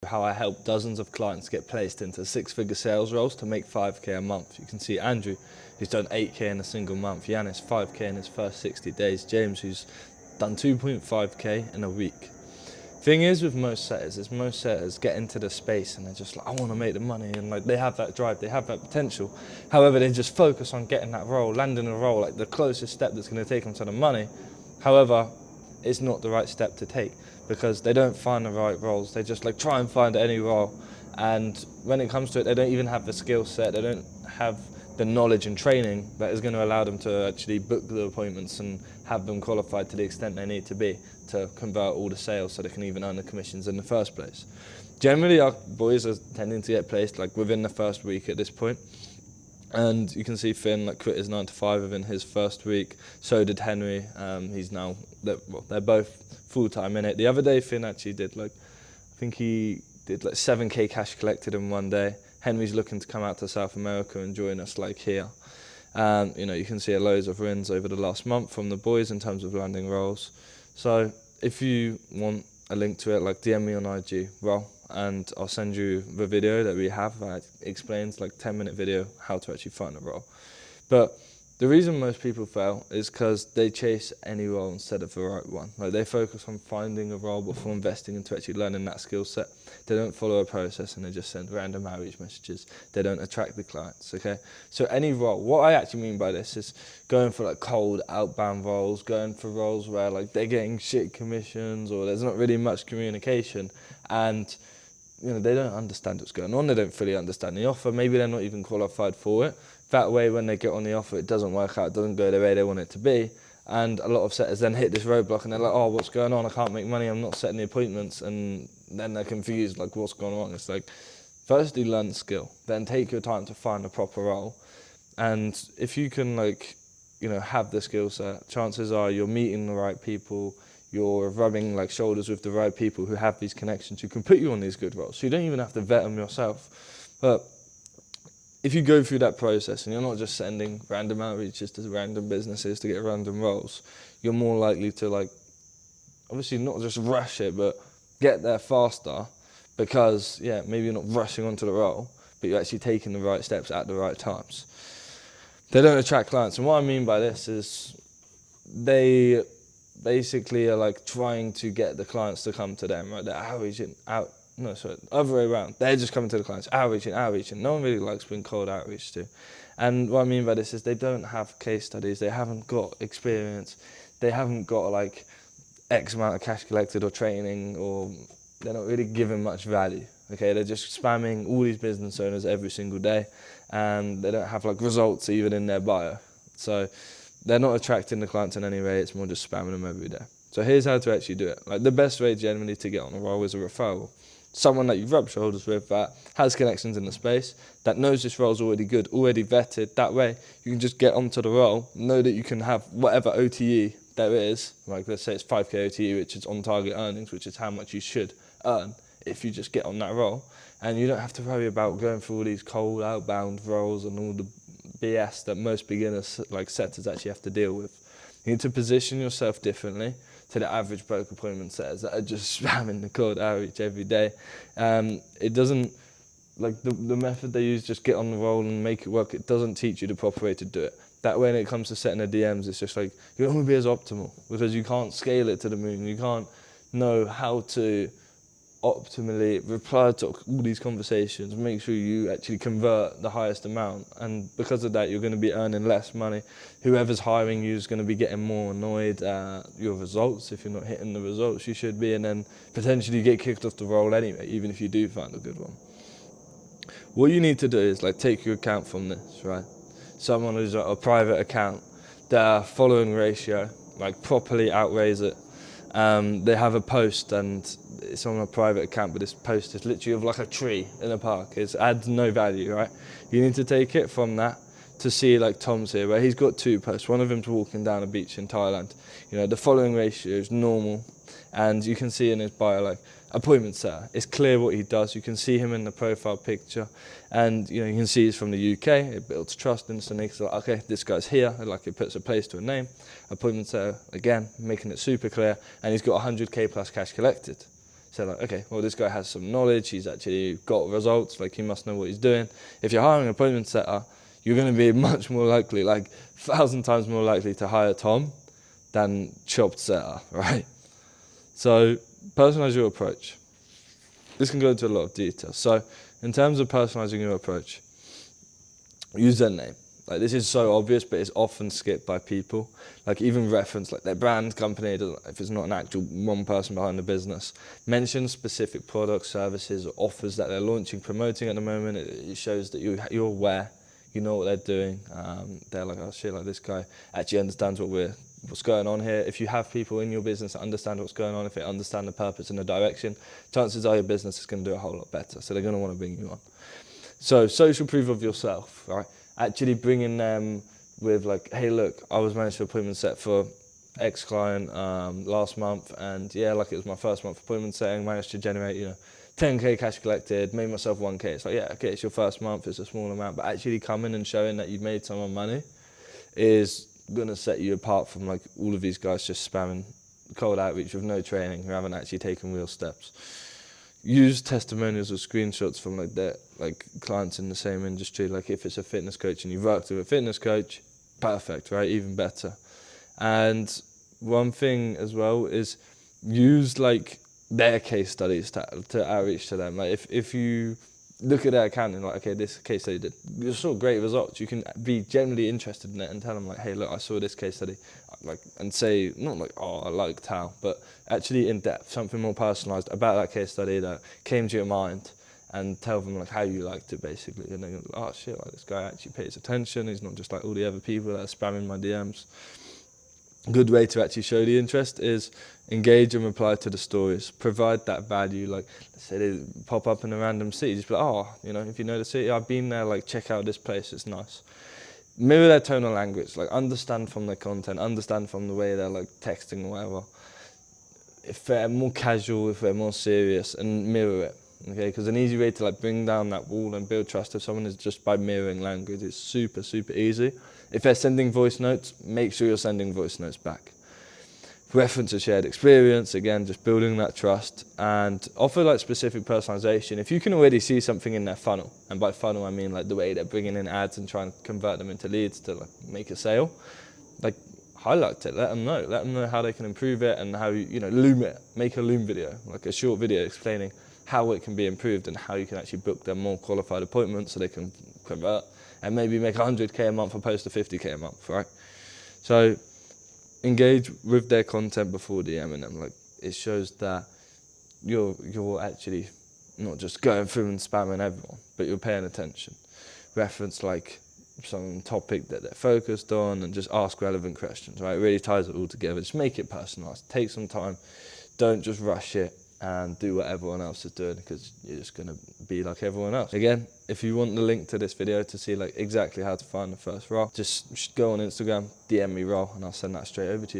how I help dozens of clients get placed into six-figure sales roles to make 5K a month. You can see Andrew, who's done 8K in a single month, Yanis 5K in his first 60 days, James, who's done 2.5K in a week. Thing is with most setters get into the space and they're just like, I want to make the money, and like they have that drive, they have that potential. However, they just focus on getting that role, landing a role, like the closest step that's going to take them to the money. However, it's not the right step to take because they don't find the right roles. They just like try and find any role, and when it comes to it, they don't even have the skill set, they don't have the knowledge and training that is going to allow them to actually book the appointments and have them qualified to the extent they need to be to convert all the sales so they can even earn the commissions in the first place. Generally, our boys are tending to get placed like within the first week at this point. And you can see Finn like quit his 9 to 5 within his first week. So did Henry. He's now, they're both full-time in it. The other day, Finn actually did I think he did like 7K cash collected in one day. Henry's looking to come out to South America and join us like here. You can see loads of wins over the last month from the boys in terms of landing roles. So if you want a link to it, like DM me on IG, and I'll send you the video that we have that explains, like 10-minute video, how to actually find a role. But the reason most people fail is because they chase any role instead of the right one. Like they focus on finding a role before investing into actually learning that skill set. They don't follow a process and they just send random outreach messages. They don't attract the clients, okay? So any role, what I actually mean by this is going for like cold outbound roles, going for roles where like they're getting shit commissions or there's not really much communication, and they don't understand what's going on. They don't fully understand the offer. Maybe they're not even qualified for it. That way, when they get on the offer, it doesn't work out, it doesn't go the way they want it to be. And a lot of setters then hit this roadblock and they're like, oh, what's going on? I can't make money, I'm not setting the appointments. And then they're confused, like, what's going on? It's like, firstly, learn the skill, then take your time to find a proper role. And if you can, have the skill set, chances are you're meeting the right people, you're rubbing like shoulders with the right people who have these connections, who can put you on these good roles. So you don't even have to vet them yourself. But if you go through that process and you're not just sending random outreaches to random businesses to get random roles, you're more likely to obviously not just rush it, but get there faster because, maybe you're not rushing onto the role, but you're actually taking the right steps at the right times. They don't attract clients. And what I mean by this is they basically are like trying to get the clients to come to them, right? They're outreaching out. No, sorry, other way around. They're just coming to the clients, outreaching. No one really likes being cold outreach to. And what I mean by this is they don't have case studies, they haven't got experience, they haven't got like X amount of cash collected or training, or they're not really giving much value. Okay, they're just spamming all these business owners every single day, and they don't have like results even in their bio. So they're not attracting the clients in any way, it's more just spamming them every day. So here's how to actually do it. Like the best way generally to get on a role is a referral. Someone that you've rubbed shoulders with, that has connections in the space, that knows this role's already good, already vetted. That way you can just get onto the role, know that you can have whatever OTE there is, like let's say it's 5K OTE, which is on target earnings, which is how much you should earn if you just get on that role. And you don't have to worry about going through all these cold outbound roles and all the BS that most beginners like setters actually have to deal with. You need to position yourself differently to the average broker appointment setters that are just spamming the cold outreach every day. It doesn't, like the method they use, just get on the roll and make it work, it doesn't teach you the proper way to do it. That way when it comes to setting the DMs, it's just like, you don't want to be as optimal because you can't scale it to the moon. You can't know how to optimally reply to all these conversations, make sure you actually convert the highest amount, and because of that you're going to be earning less money. Whoever's hiring you is going to be getting more annoyed at your results if you're not hitting the results you should be, and then potentially get kicked off the role anyway, even if you do find a good one. What you need to do is like take your account from this, right? Someone who's a private account, their following ratio, like properly outraise it. They have a post and it's on a private account, but this post is literally of like a tree in a park. It adds no value, right? You need to take it from that to see like Tom's here, where he's got 2 posts. One of them's walking down a beach in Thailand. The following ratio is normal, and you can see in his bio like appointment setter. It's clear what he does. You can see him in the profile picture, and you can see he's from the UK. It builds trust instantly. It's like, okay, this guy's here. Like it puts a place to a name. Appointment setter, again, making it super clear, and he's got 100K plus cash collected. So like, okay, well, this guy has some knowledge, he's actually got results, like he must know what he's doing. If you're hiring an appointment setter, you're going to be much more likely, like 1,000 times more likely to hire Tom than chopped setter, right? So personalize your approach. This can go into a lot of detail. So in terms of personalizing your approach, use their name. Like, this is so obvious, but it's often skipped by people. Like, even reference like their brand, company, if it's not an actual one person behind the business. Mention specific products, services, or offers that they're launching, promoting at the moment. It shows that you're aware, you know what they're doing. They're like, oh shit, like this guy actually understands what's going on here. If you have people in your business that understand what's going on, if they understand the purpose and the direction, chances are your business is going to do a whole lot better. So they're going to want to bring you on. So social proof of yourself, right? Actually bringing them with like, hey, look, I was managed appointment set for X client last month, and yeah, like it was my first month appointment setting, managed to generate, 10k cash collected, made myself 1k. It's like, yeah, okay, it's your first month, it's a small amount, but actually coming and showing that you've made someone money is gonna set you apart from like all of these guys just spamming cold outreach with no training, who haven't actually taken real steps. Use testimonials or screenshots from like their clients in the same industry. Like if it's a fitness coach and you've worked with a fitness coach, perfect, right? Even better. And one thing as well is use like their case studies to outreach to them. Like if you look at their account and like, okay, this case study did, you saw great results, you can be genuinely interested in it and tell them like, hey, look, I saw this case study, like, and say, not like, oh, I liked how, but actually in depth, something more personalized about that case study that came to your mind, and tell them like how you liked it basically. And they go, oh shit, like this guy actually pays attention, he's not just like all the other people that are spamming my DMs. Good way to actually show the interest is engage and reply to the stories. Provide that value. Like, let's say they pop up in a random city, just be like, oh, if you know the city, I've been there, like check out this place, it's nice. Mirror their tone of language, like understand from their content, understand from the way they're like texting or whatever. If they're more casual, if they're more serious, and mirror it. Okay, because an easy way to like bring down that wall and build trust of someone is just by mirroring language. It's super, super easy. If they're sending voice notes, make sure you're sending voice notes back. Reference a shared experience, again, just building that trust, and offer like specific personalization. If you can already see something in their funnel, and by funnel I mean like the way they're bringing in ads and trying to convert them into leads to like make a sale, like highlight it, let them know how they can improve it, and how loom it, make a loom video, like a short video explaining how it can be improved and how you can actually book them more qualified appointments so they can convert and maybe make 100k a month opposed to 50k a month, right? So engage with their content before DMing them. Like, it shows that you're actually not just going through and spamming everyone, but you're paying attention. Reference like some topic that they're focused on and just ask relevant questions, right? It really ties it all together. Just make it personalized. Take some time. Don't just rush it and do what everyone else is doing, because you're just going to be like everyone else. Again, if you want the link to this video to see like exactly how to find the first role, just go on Instagram, DM me role, and I'll send that straight over to you.